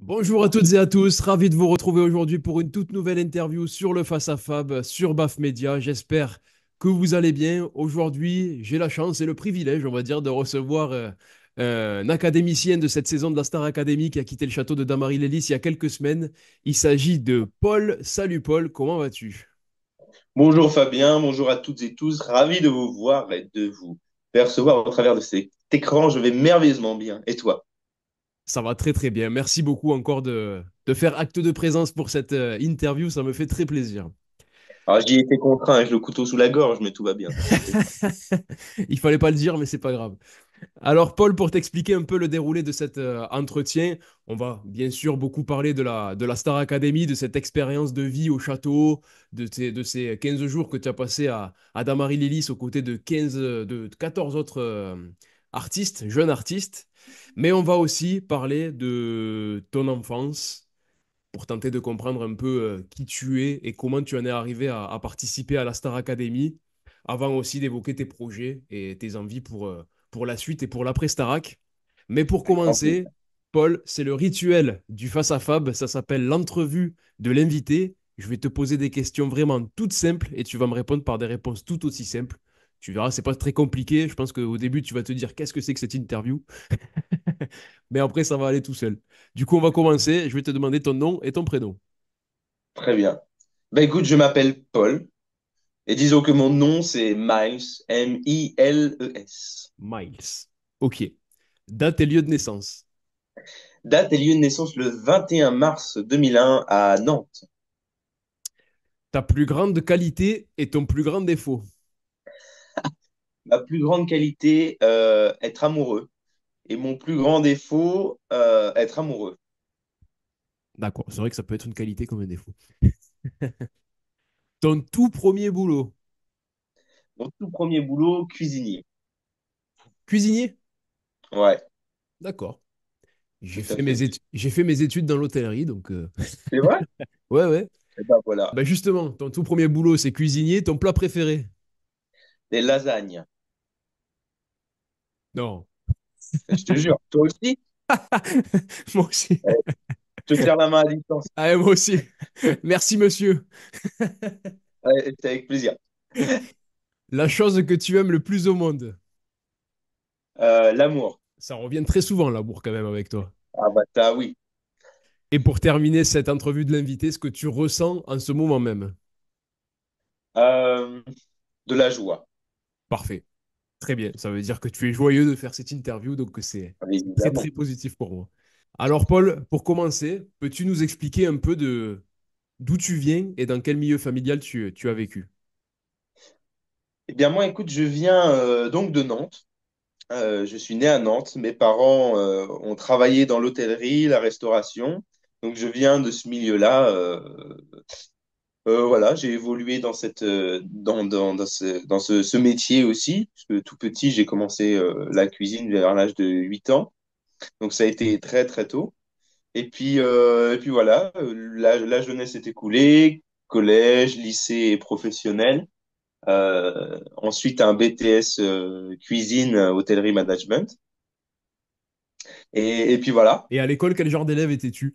Bonjour à toutes et à tous, ravi de vous retrouver aujourd'hui pour une toute nouvelle interview sur le Face à Fab, sur BAF Media. J'espère que vous allez bien. Aujourd'hui, j'ai la chance et le privilège, on va dire, de recevoir un académicien de cette saison de la Star Academy qui a quitté le château de Damary-Lélis il y a quelques semaines. Il s'agit de Paul. Salut Paul, comment vas-tu? Bonjour Fabien, bonjour à toutes et tous, ravi de vous voir et de vous percevoir au travers de cet écran. Je vais merveilleusement bien. Et toi? Ça va très très bien. Merci beaucoup encore de faire acte de présence pour cette interview, ça me fait très plaisir. Alors j'y ai été contraint avec le couteau sous la gorge, mais tout va bien, t'inquiète pas. Il fallait pas le dire, mais c'est pas grave. Alors, Paul, pour t'expliquer un peu le déroulé de cet entretien, on va bien sûr beaucoup parler de la Star Academy, de cette expérience de vie au château, de ces 15 jours que tu as passé à Damary-Lélis aux côtés de 14 autres artistes, jeunes artistes. Mais on va aussi parler de ton enfance pour tenter de comprendre un peu qui tu es et comment tu en es arrivé à participer à la Star Academy, avant aussi d'évoquer tes projets et tes envies pour la suite et pour l'après Starac. Mais pour Avec grand plaisir. commencer, Paul, c'est le rituel du Face à Fab, ça s'appelle l'entrevue de l'invité. Je vais te poser des questions vraiment toutes simples et tu vas me répondre par des réponses tout aussi simples. Tu verras, c'est pas très compliqué. Je pense qu'au début, tu vas te dire qu'est-ce que c'est que cette interview. Mais après, ça va aller tout seul. Du coup, on va commencer. Je vais te demander ton nom et ton prénom. Très bien. Ben écoute, je m'appelle Paul et disons que mon nom c'est Miles, Miles. Miles. Ok. Date et lieu de naissance. Date et lieu de naissance le 21 mars 2001 à Nantes. Ta plus grande qualité et ton plus grand défaut. Ma plus grande qualité, être amoureux. Et mon plus grand défaut, être amoureux. D'accord, c'est vrai que ça peut être une qualité comme un défaut. Ton tout premier boulot. Mon tout premier boulot, cuisinier. Cuisinier. Ouais, D'accord. tout à fait. J'ai fait mes études dans l'hôtellerie, donc C'est vrai? ouais, ouais. Eh ben voilà, Bah justement, ton tout premier boulot, c'est cuisinier. Ton plat préféré? des lasagnes. Non. Je te jure, toi aussi, Moi aussi. je te serre la main à distance. Ah, moi aussi. Merci, monsieur. Ouais, c'est avec plaisir. La chose que tu aimes le plus au monde. L'amour. Ça revient très souvent, l'amour, quand même, avec toi. Ah bah ça, oui. Et pour terminer cette entrevue de l'invité, ce que tu ressens en ce moment même. Euh, de la joie, Parfait. Très bien. Ça veut dire que tu es joyeux de faire cette interview, donc c'est très, évidemment. très positif pour moi. Alors, Paul, pour commencer, peux-tu nous expliquer un peu de d'où tu viens et dans quel milieu familial tu as vécu? Eh bien moi, écoute, je viens donc de Nantes. Je suis né à Nantes. Mes parents ont travaillé dans l'hôtellerie, la restauration. Donc je viens de ce milieu-là. Voilà, j'ai évolué dans ce métier aussi. Parce que tout petit, j'ai commencé la cuisine vers l'âge de 8 ans. Donc ça a été très très tôt. Et puis voilà, la jeunesse s'est écoulée, collège, lycée et professionnel. Ensuite, un BTS cuisine, hôtellerie management. Et puis voilà, Et à l'école, quel genre d'élève étais-tu?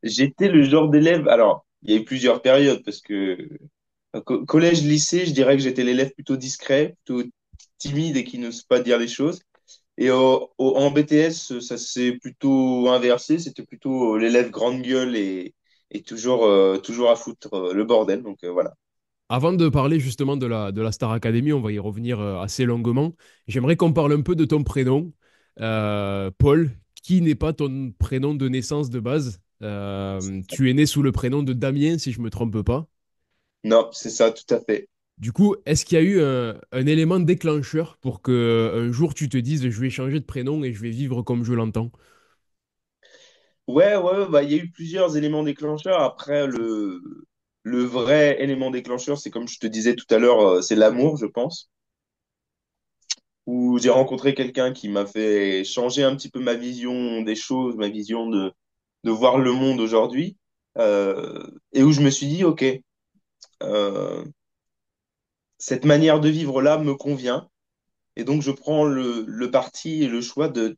j'étais le genre d'élève. Alors, il y a eu plusieurs périodes parce que collège, lycée, je dirais que j'étais l'élève plutôt discret, plutôt timide et qui n'ose pas dire les choses. Et en BTS, ça s'est plutôt inversé. C'était plutôt l'élève grande gueule et toujours à foutre le bordel. Donc voilà. Avant de parler justement de la Star Academy, on va y revenir assez longuement. J'aimerais qu'on parle un peu de ton prénom, Paul, qui n'est pas ton prénom de naissance de base. Tu es né sous le prénom de Damien, si je ne me trompe pas. Non, c'est ça, tout à fait. Du coup, est-ce qu'il y a eu un élément déclencheur pour que un jour tu te dises je vais changer de prénom et je vais vivre comme je l'entends? Ouais, ouais, bah, il y a eu plusieurs éléments déclencheurs. Après, le vrai élément déclencheur, c'est comme je te disais tout à l'heure, c'est l'amour, je pense, où j'ai rencontré quelqu'un qui m'a fait changer un petit peu ma vision des choses, ma vision de voir le monde aujourd'hui, et où je me suis dit, OK, euh, cette manière de vivre-là me convient, et donc je prends le parti et le choix de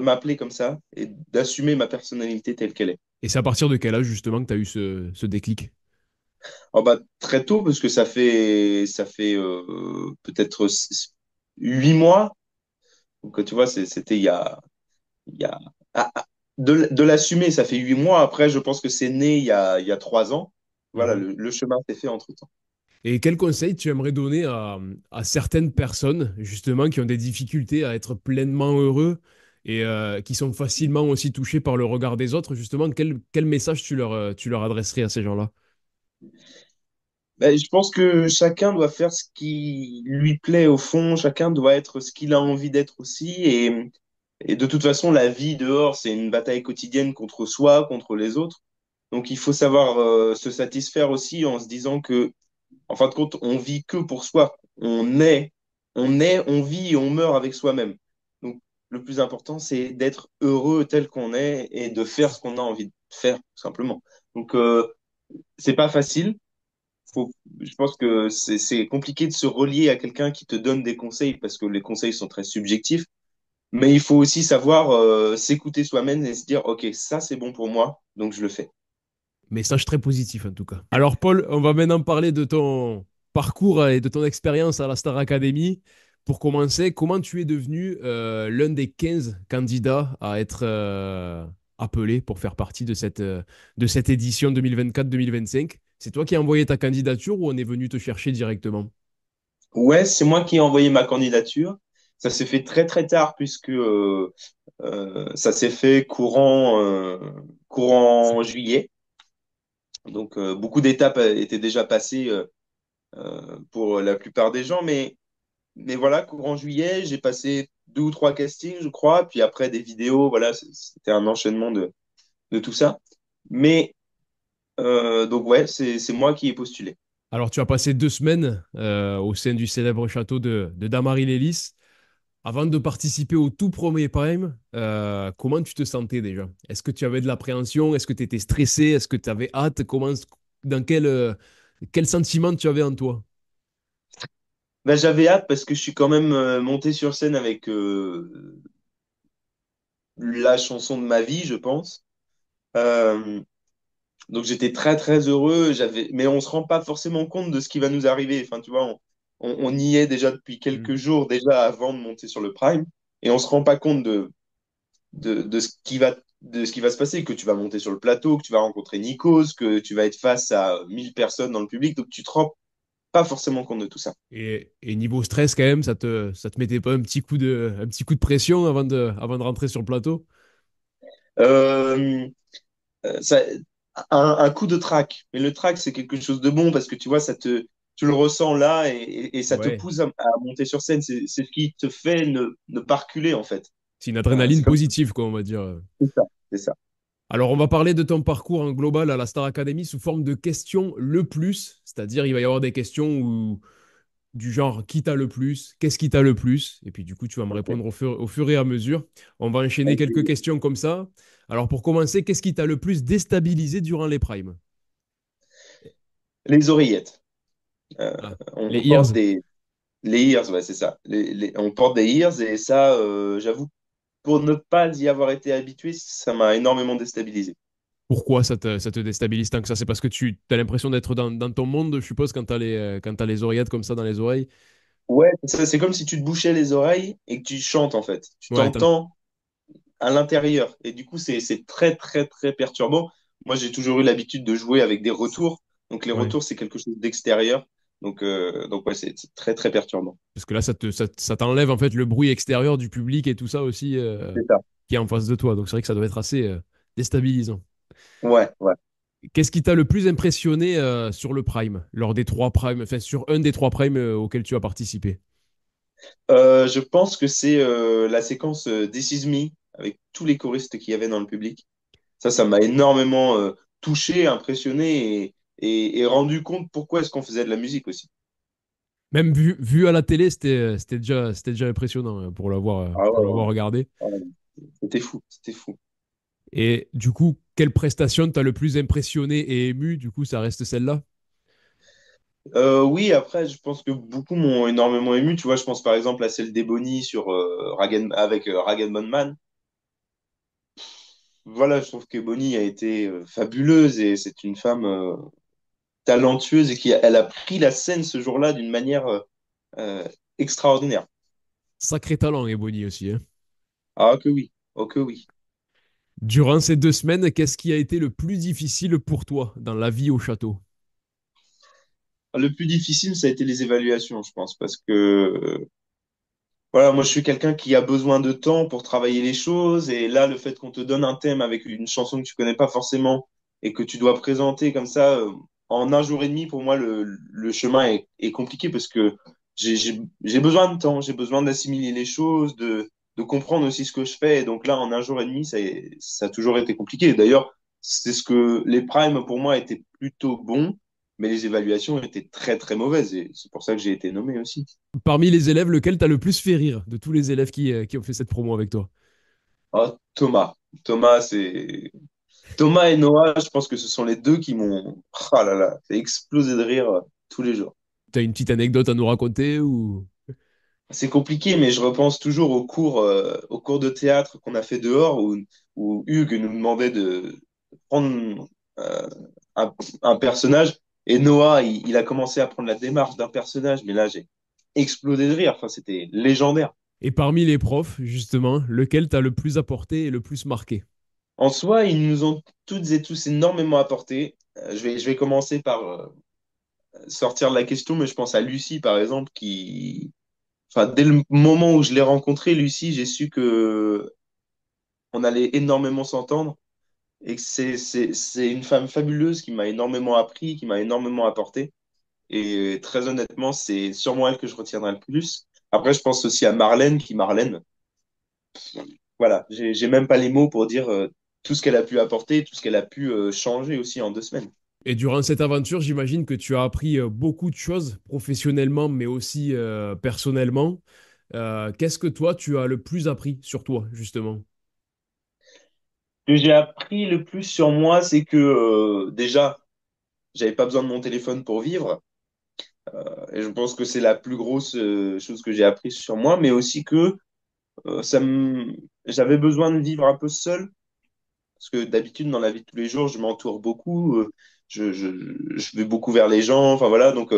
m'appeler comme ça et d'assumer ma personnalité telle qu'elle est. Et c'est à partir de quel âge justement que tu as eu ce déclic? Oh bah, très tôt, parce que ça fait peut-être 8 mois. Donc, tu vois, c'était il y a... Ah, ah, de l'assumer, ça fait 8 mois. Après, je pense que c'est né il y a 3 ans. Voilà, Mhm. le chemin s'est fait entre-temps. Et quel conseil tu aimerais donner à certaines personnes, justement, qui ont des difficultés à être pleinement heureux et qui sont facilement aussi touchés par le regard des autres, justement, quel message tu leur adresserais à ces gens-là? Ben, je pense que chacun doit faire ce qui lui plaît au fond, chacun doit être ce qu'il a envie d'être aussi. Et de toute façon, la vie dehors, c'est une bataille quotidienne contre soi, contre les autres. Donc il faut savoir se satisfaire aussi en se disant que, en fin de compte, on vit que pour soi. On vit et on meurt avec soi-même. Donc le plus important, c'est d'être heureux tel qu'on est et de faire ce qu'on a envie de faire, tout simplement. Donc c'est pas facile. Faut, je pense que c'est compliqué de se relier à quelqu'un qui te donne des conseils parce que les conseils sont très subjectifs. Mais il faut aussi savoir s'écouter soi-même et se dire, OK, ça c'est bon pour moi, donc je le fais. Message très positif en tout cas. Alors Paul, on va maintenant parler de ton parcours et de ton expérience à la Star Academy. Pour commencer, comment tu es devenu l'un des 15 candidats à être appelé pour faire partie de cette édition 2024-2025? C'est toi qui as envoyé ta candidature ou on est venu te chercher directement? Ouais, c'est moi qui ai envoyé ma candidature. Ça s'est fait très très tard puisque ça s'est fait courant juillet. Donc beaucoup d'étapes étaient déjà passées pour la plupart des gens, mais voilà, courant juillet, j'ai passé 2 ou 3 castings, je crois, puis après des vidéos, voilà, c'était un enchaînement de tout ça. Mais donc ouais, c'est moi qui ai postulé. Alors tu as passé 2 semaines au sein du célèbre château de Damary-Lélis. Avant de participer au tout premier Prime, comment tu te sentais déjà? Est-ce que tu avais de l'appréhension? Est-ce que tu étais stressé? Est-ce que tu avais hâte? Dans quel sentiment tu avais en toi? Ben, j'avais hâte parce que je suis quand même monté sur scène avec la chanson de ma vie, je pense. Euh, donc j'étais très très heureux. Mais on se rend pas forcément compte de ce qui va nous arriver. Enfin, tu vois, on y est déjà depuis Mm. quelques jours déjà avant de monter sur le Prime, et on se rend pas compte de ce qui va se passer, que tu vas monter sur le plateau, que tu vas rencontrer Nikos, que tu vas être face à 1000 personnes dans le public. Donc tu te rends pas forcément compte de tout ça. Et niveau stress quand même, ça te mettait pas un petit coup de pression avant de rentrer sur le plateau? Euh, ça, un coup de trac. Mais le trac, c'est quelque chose de bon parce que tu vois, tu le ressens là et ça te Ouais, pousse à monter sur scène. C'est ce qui te fait ne pas reculer, en fait. c'est une C'est adrénaline comme positive, quoi, on va dire. c'est ça. C'est ça. Alors, on va parler de ton parcours en global à la Star Academy sous forme de questions le plus, c'est-à-dire il va y avoir des questions du genre qui t'a le plus, qu'est-ce qui t'a le plus, et puis du coup tu vas me Ok. répondre au fur et à mesure. On va enchaîner Avec quelques questions comme ça. Alors pour commencer, qu'est-ce qui t'a le plus déstabilisé durant les primes? les oreillettes. Ah, les On porte ears. les ears, ouais, c'est ça. On porte des ears et ça, j'avoue, pour ne pas y avoir été habitué, ça m'a énormément déstabilisé. Pourquoi ça te déstabilise tant que ça? C'est parce que tu as l'impression d'être dans ton monde, je suppose, quand t'as les oreillettes comme ça dans les oreilles. Ouais, c'est comme si tu te bouchais les oreilles et que tu chantes, en fait. Tu Ouais, t'entends à l'intérieur. Et du coup, c'est très, très, très perturbant. Moi, j'ai toujours eu l'habitude de jouer avec des retours. Donc, les ouais. retours, c'est quelque chose d'extérieur. Donc ouais, c'est très, très perturbant. Parce que là, ça t'enlève en fait le bruit extérieur du public et tout ça aussi C'est ça. qui est en face de toi. Donc c'est vrai que ça doit être assez déstabilisant. Ouais, ouais. Qu'est-ce qui t'a le plus impressionné sur le Prime, lors des 3 Primes, enfin sur un des 3 Primes auxquels tu as participé? Je pense que c'est la séquence This Is Me avec tous les choristes qu'il y avait dans le public. Ça m'a énormément touché, impressionné. et rendu compte pourquoi est-ce qu'on faisait de la musique aussi. Même vu à la télé, c'était déjà impressionnant Ah pour ouais, l'avoir ouais, regardé. ouais. C'était fou, c'était fou. Et du coup, quelle prestation t'a le plus impressionné et ému? Du coup, ça reste celle-là. Oui, après, je pense que beaucoup m'ont énormément ému. Tu vois, je pense par exemple à celle d'Ebony sur avec Rag Bone Man. Voilà, je trouve qu'Ebony a été fabuleuse et c'est une femme talentueuse et elle a pris la scène ce jour-là d'une manière euh, extraordinaire. Sacré talent, Ebony aussi, hein. Ah que oui, oh que oui. Durant ces 2 semaines, qu'est-ce qui a été le plus difficile pour toi dans la vie au château? Le plus difficile, ça a été les évaluations, je pense, parce que voilà, moi je suis quelqu'un qui a besoin de temps pour travailler les choses et là, le fait qu'on te donne un thème avec une chanson que tu connais pas forcément et que tu dois présenter comme ça en un jour et demi, pour moi, le chemin est compliqué parce que j'ai besoin de temps, j'ai besoin d'assimiler les choses, de comprendre aussi ce que je fais. Et donc là, en un jour et demi, ça a toujours été compliqué. D'ailleurs, c'est ce que les primes pour moi étaient plutôt bons, mais les évaluations étaient très très mauvaises et c'est pour ça que j'ai été nommé aussi. Parmi les élèves, lequel t'a le plus fait rire de tous les élèves qui ont fait cette promo avec toi? Oh, Thomas. Thomas, c'est Thomas et Noah, je pense que ce sont les deux qui m'ont, ah là là, fait exploser de rire tous les jours. T'as une petite anecdote à nous raconter ou... C'est compliqué, mais je repense toujours aux cours de théâtre qu'on a fait dehors où Hugues nous demandait de prendre euh, un, un personnage et Noah, il a commencé à prendre la démarche d'un personnage, mais là, j'ai explosé de rire. Enfin, c'était légendaire. Et parmi les profs, justement, lequel t'a le plus apporté et le plus marqué? En soi, ils nous ont toutes et tous énormément apporté. Je vais commencer par sortir de la question, mais je pense à Lucie, par exemple, enfin, dès le moment où je l'ai rencontrée, Lucie, j'ai su que on allait énormément s'entendre et que c'est une femme fabuleuse qui m'a énormément appris, qui m'a énormément apporté. Et très honnêtement, c'est sûrement elle que je retiendrai le plus. Après, je pense aussi à Marlène, Marlène, voilà, j'ai même pas les mots pour dire tout ce qu'elle a pu apporter, tout ce qu'elle a pu changer aussi en 2 semaines. Et durant cette aventure, j'imagine que tu as appris beaucoup de choses professionnellement, mais aussi personnellement. Qu'est-ce que toi, tu as le plus appris sur toi, justement? Ce que j'ai appris le plus sur moi, c'est que déjà, j'avais pas besoin de mon téléphone pour vivre. Et je pense que c'est la plus grosse chose que j'ai appris sur moi, mais aussi que j'avais besoin de vivre un peu seul, parce que d'habitude, dans la vie de tous les jours, je m'entoure beaucoup, je vais beaucoup vers les gens, enfin voilà. Donc,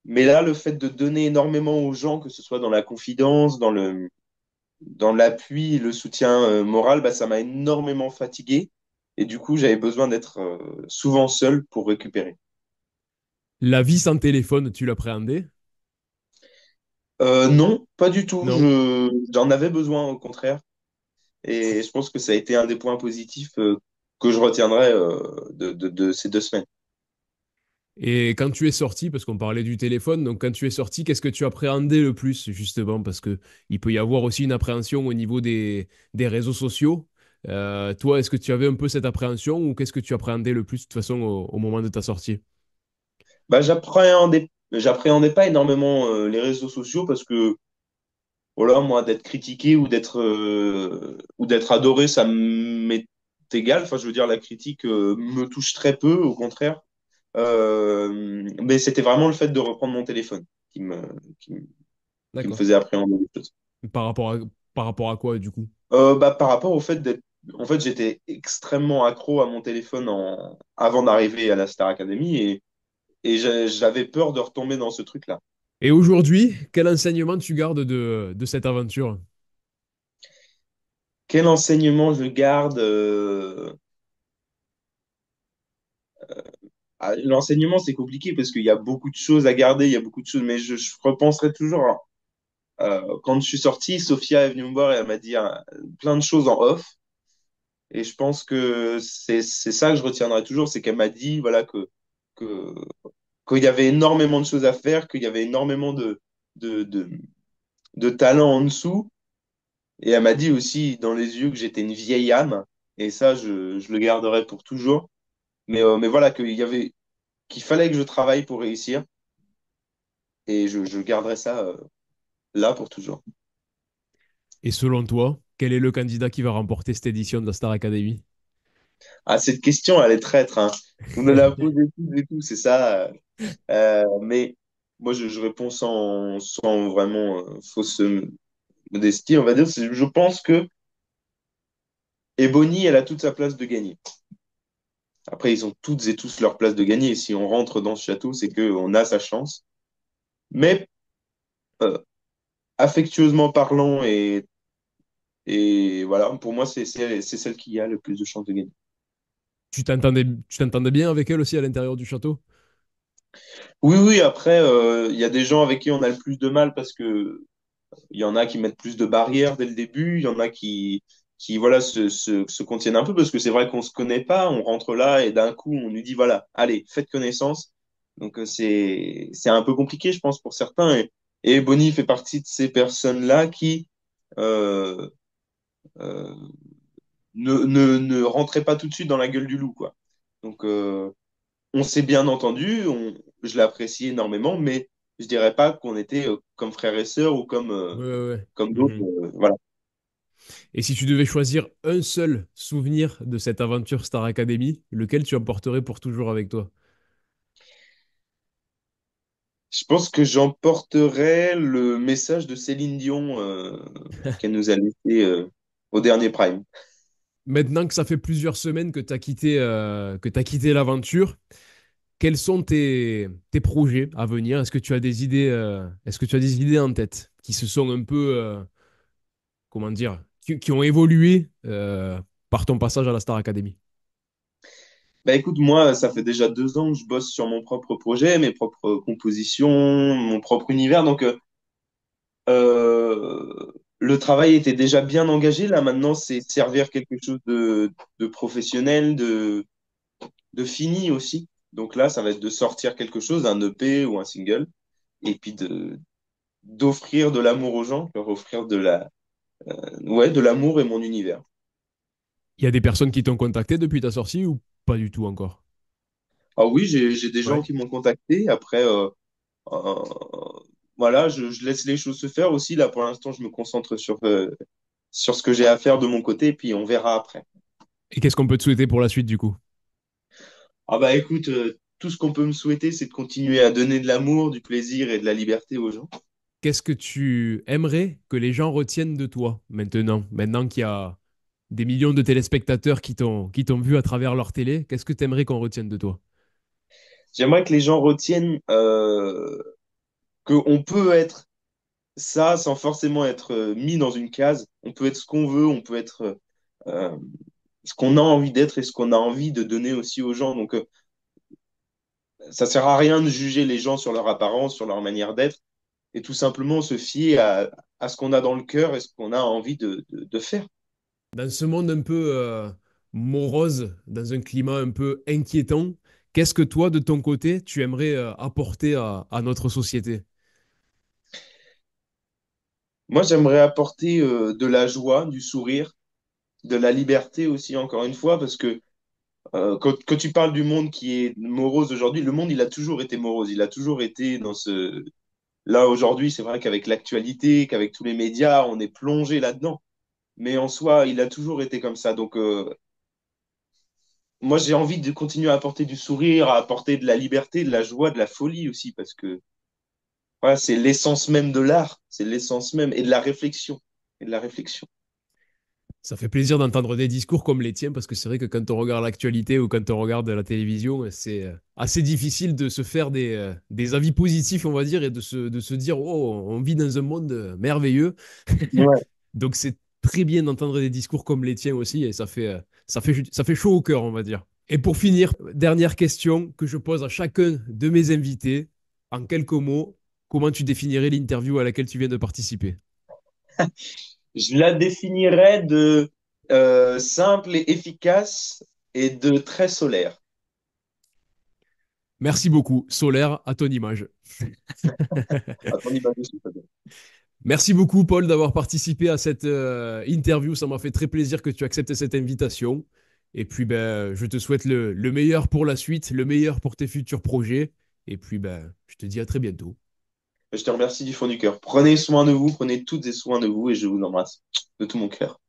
mais là, le fait de donner énormément aux gens, que ce soit dans la confidence, dans l'appui, le soutien moral, bah, ça m'a énormément fatigué. Et du coup, j'avais besoin d'être souvent seul pour récupérer. La vie sans téléphone, tu l'appréhendais? Non, pas du tout. Non. J'en avais besoin, au contraire. Et je pense que ça a été un des points positifs que je retiendrai de ces 2 semaines. Et quand tu es sorti, parce qu'on parlait du téléphone, donc quand tu es sorti, qu'est-ce que tu appréhendais le plus, justement? Parce que il peut y avoir aussi une appréhension au niveau des réseaux sociaux. Toi, est-ce que tu avais un peu cette appréhension ou qu'est-ce que tu appréhendais le plus, de toute façon, au moment de ta sortie? Bah, j'appréhendais pas énormément les réseaux sociaux parce que, voilà, moi, d'être critiqué ou d'être adoré, ça m'est égal. Enfin, je veux dire, la critique me touche très peu, au contraire. Mais c'était vraiment le fait de reprendre mon téléphone qui me, qui me, qui me D'accord. faisait appréhender les choses. Par rapport à, par rapport à quoi, du coup? Bah, par rapport au fait d'être. En fait, j'étais extrêmement accro à mon téléphone avant d'arriver à la Star Academy et j'avais peur de retomber dans ce truc-là. Et aujourd'hui, quel enseignement tu gardes de cette aventure? Quel enseignement je garde l'enseignement, c'est compliqué parce qu'il y a beaucoup de choses à garder, il y a beaucoup de choses, mais je repenserai toujours, hein. Quand je suis sorti, Sophia est venue me voir et elle m'a dit plein de choses en off. Et je pense que c'est ça que je retiendrai toujours, c'est qu'elle m'a dit voilà que qu'il y avait énormément de choses à faire, qu'il y avait énormément de, de, de talent en dessous. Et elle m'a dit aussi dans les yeux que j'étais une vieille âme. Et ça, je le garderai pour toujours. Mais voilà, qu'il y avait. qu'il fallait que je travaille pour réussir et je garderai ça là pour toujours. Et selon toi, quel est le candidat qui va remporter cette édition de la Star Academy? Ah, cette question, elle est traître, hein. Vous me la posez tous et tout, c'est ça. Mais moi, je réponds sans vraiment fausse modestie, on va dire. Je pense que Ebony, elle a toute sa place de gagner. Après, ils ont toutes et tous leur place de gagner. Si on rentre dans ce château, c'est qu'on a sa chance. Mais euh, affectueusement parlant, et voilà, pour moi, c'est celle qui a le plus de chances de gagner. Tu t'entendais bien avec elle aussi à l'intérieur du château? Oui, oui, après, il y a des gens avec qui on a le plus de mal parce que il y en a qui mettent plus de barrières dès le début, il y en a qui voilà, se contiennent un peu parce que c'est vrai qu'on se connaît pas, on rentre là et d'un coup, on nous dit, voilà, allez, faites connaissance. Donc, c'est un peu compliqué, je pense, pour certains. Et Bonnie fait partie de ces personnes-là qui euh, euh, ne rentraient pas tout de suite dans la gueule du loup, quoi. Donc, on s'est bien entendu, je l'apprécie énormément, mais je dirais pas qu'on était comme frères et sœurs ou Ouais, ouais, ouais. comme d'autres. Mhm. Voilà. Et si tu devais choisir un seul souvenir de cette aventure Star Academy, lequel tu emporterais pour toujours avec toi? Je pense que j'emporterai le message de Céline Dion qu'elle nous a laissé au dernier Prime. Maintenant que ça fait plusieurs semaines que tu quitté l'aventure, quels sont tes projets à venir? Est-ce que tu as des idées en tête qui se sont un peu, comment dire, qui ont évolué par ton passage à la Star Academy? Bah écoute, moi, ça fait déjà 2 ans que je bosse sur mon propre projet, mes propres compositions, mon propre univers. Donc, le travail était déjà bien engagé. Là, maintenant, c'est servir quelque chose de professionnel, de fini aussi. Donc là, ça va être de sortir quelque chose, un EP ou un single, et puis d'offrir de l'amour aux gens, leur offrir ouais, de l'amour et mon univers. Il y a des personnes qui t'ont contacté depuis ta sortie ou pas du tout encore? Ah oui, j'ai des gens Ouais. qui m'ont contacté. Après, euh, voilà, je laisse les choses se faire aussi. Là, pour l'instant, je me concentre sur ce que j'ai à faire de mon côté, puis on verra après. Et qu'est-ce qu'on peut te souhaiter pour la suite du coup? Ah bah écoute, tout ce qu'on peut me souhaiter, c'est de continuer à donner de l'amour, du plaisir et de la liberté aux gens. Qu'est-ce que tu aimerais que les gens retiennent de toi maintenant qu'il y a des millions de téléspectateurs qui t'ont vu à travers leur télé, qu'est-ce que tu aimerais qu'on retienne de toi? J'aimerais que les gens retiennent qu'on peut être ça sans forcément être mis dans une case. On peut être ce qu'on veut, on peut être euh, ce qu'on a envie d'être et ce qu'on a envie de donner aussi aux gens. Donc, ça sert à rien de juger les gens sur leur apparence, sur leur manière d'être, et tout simplement se fier à ce qu'on a dans le cœur et ce qu'on a envie de faire. Dans ce monde un peu morose, dans un climat un peu inquiétant, qu'est-ce que toi, de ton côté, tu aimerais apporter à notre société? Moi, j'aimerais apporter de la joie, du sourire, de la liberté aussi, encore une fois, parce que quand tu parles du monde qui est morose aujourd'hui, le monde, il a toujours été morose, il a toujours été dans ce... Là, aujourd'hui, c'est vrai qu'avec l'actualité, qu'avec tous les médias, on est plongé là-dedans. Mais en soi, il a toujours été comme ça. Donc, moi, j'ai envie de continuer à apporter du sourire, à apporter de la liberté, de la joie, de la folie aussi, parce que voilà, c'est l'essence même de l'art, c'est l'essence même, et de la réflexion. Et de la réflexion. Ça fait plaisir d'entendre des discours comme les tiens parce que c'est vrai que quand on regarde l'actualité ou quand on regarde la télévision, c'est assez difficile de se faire des avis positifs, on va dire, et de se dire, oh, on vit dans un monde merveilleux. Ouais. Donc c'est très bien d'entendre des discours comme les tiens aussi et ça fait chaud au cœur, on va dire. Et pour finir, dernière question que je pose à chacun de mes invités. En quelques mots, comment tu définirais l'interview à laquelle tu viens de participer? Je la définirais de simple et efficace et de très solaire. Merci beaucoup. Solaire, à ton image. Attendez, bah, dessus, peut-être. Merci beaucoup, Paul, d'avoir participé à cette interview. Ça m'a fait très plaisir que tu acceptes cette invitation. Et puis, ben, je te souhaite le meilleur pour la suite, le meilleur pour tes futurs projets. Et puis, ben, je te dis à très bientôt. Je te remercie du fond du cœur. Prenez soin de vous, prenez toutes et soin de vous et je vous embrasse de tout mon cœur.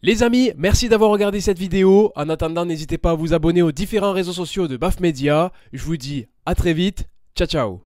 Les amis, merci d'avoir regardé cette vidéo. En attendant, n'hésitez pas à vous abonner aux différents réseaux sociaux de BAF Media. Je vous dis à très vite. Ciao ciao.